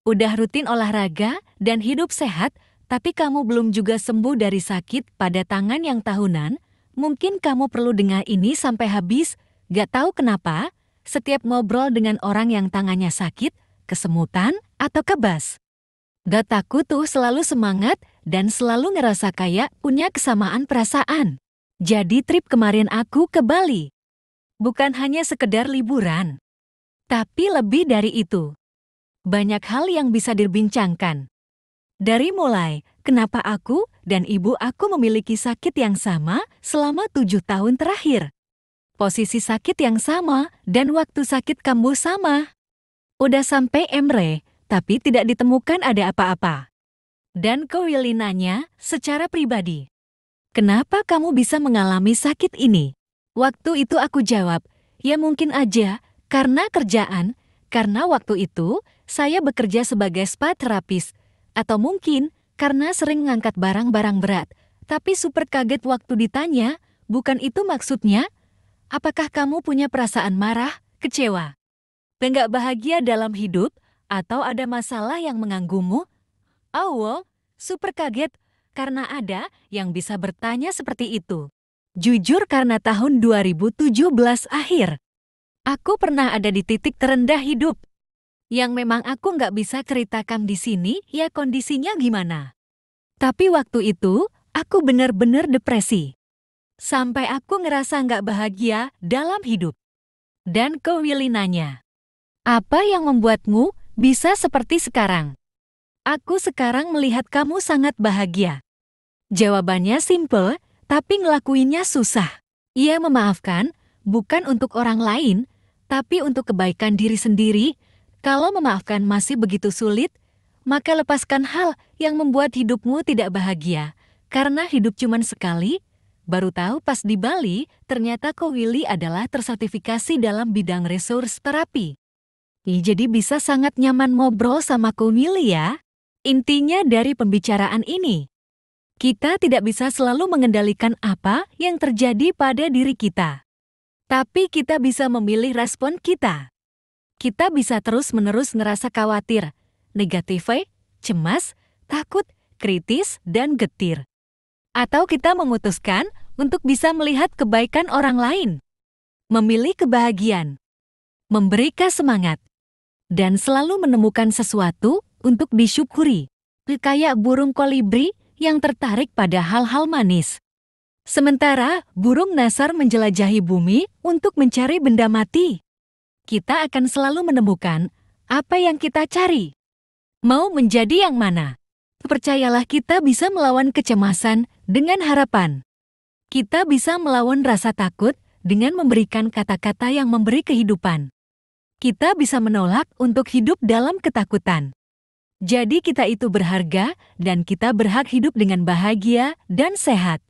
Udah rutin olahraga dan hidup sehat, tapi kamu belum juga sembuh dari sakit pada tangan yang tahunan? Mungkin kamu perlu dengar ini sampai habis. Gak tahu kenapa, setiap ngobrol dengan orang yang tangannya sakit, kesemutan, atau kebas. Gak takut tuh selalu semangat dan selalu ngerasa kayak punya kesamaan perasaan. Jadi trip kemarin aku ke Bali. Bukan hanya sekedar liburan, tapi lebih dari itu. Banyak hal yang bisa dibincangkan. Dari mulai, kenapa aku dan ibu aku memiliki sakit yang sama selama 7 tahun terakhir. Posisi sakit yang sama dan waktu sakit kambuh sama. Udah sampai MRI, tapi tidak ditemukan ada apa-apa. Dan Ko Willy nanya secara pribadi, kenapa kamu bisa mengalami sakit ini? Waktu itu aku jawab, ya mungkin aja karena kerjaan, karena waktu itu saya bekerja sebagai spa terapis, atau mungkin karena sering ngangkat barang-barang berat. Tapi super kaget waktu ditanya, bukan itu maksudnya? Apakah kamu punya perasaan marah, kecewa, nggak bahagia dalam hidup, atau ada masalah yang mengganggumu? Oh, super kaget, karena ada yang bisa bertanya seperti itu. Jujur karena tahun 2017 akhir, aku pernah ada di titik terendah hidup. Yang memang aku nggak bisa ceritakan di sini, ya kondisinya gimana. Tapi waktu itu, aku benar-benar depresi. Sampai aku ngerasa nggak bahagia dalam hidup. Dan Ko Willy nanya, apa yang membuatmu bisa seperti sekarang? Aku sekarang melihat kamu sangat bahagia. Jawabannya simple, tapi ngelakuinnya susah. Ia memaafkan, bukan untuk orang lain, tapi untuk kebaikan diri sendiri. Kalau memaafkan masih begitu sulit, maka lepaskan hal yang membuat hidupmu tidak bahagia. Karena hidup cuma sekali. Baru tahu pas di Bali, ternyata Ko Willy adalah tersertifikasi dalam bidang resource terapi. Jadi bisa sangat nyaman ngobrol sama Ko Willy ya. Intinya dari pembicaraan ini, kita tidak bisa selalu mengendalikan apa yang terjadi pada diri kita. Tapi kita bisa memilih respon kita. Kita bisa terus-menerus ngerasa khawatir, negatif, cemas, takut, kritis, dan getir. Atau kita memutuskan untuk bisa melihat kebaikan orang lain, memilih kebahagiaan, memberikan semangat, dan selalu menemukan sesuatu untuk disyukuri. Kayak burung kolibri yang tertarik pada hal-hal manis. Sementara burung nasar menjelajahi bumi untuk mencari benda mati. Kita akan selalu menemukan apa yang kita cari. Mau menjadi yang mana? Percayalah kita bisa melawan kecemasan dengan harapan. Kita bisa melawan rasa takut dengan memberikan kata-kata yang memberi kehidupan. Kita bisa menolak untuk hidup dalam ketakutan. Jadi kita itu berharga dan kita berhak hidup dengan bahagia dan sehat.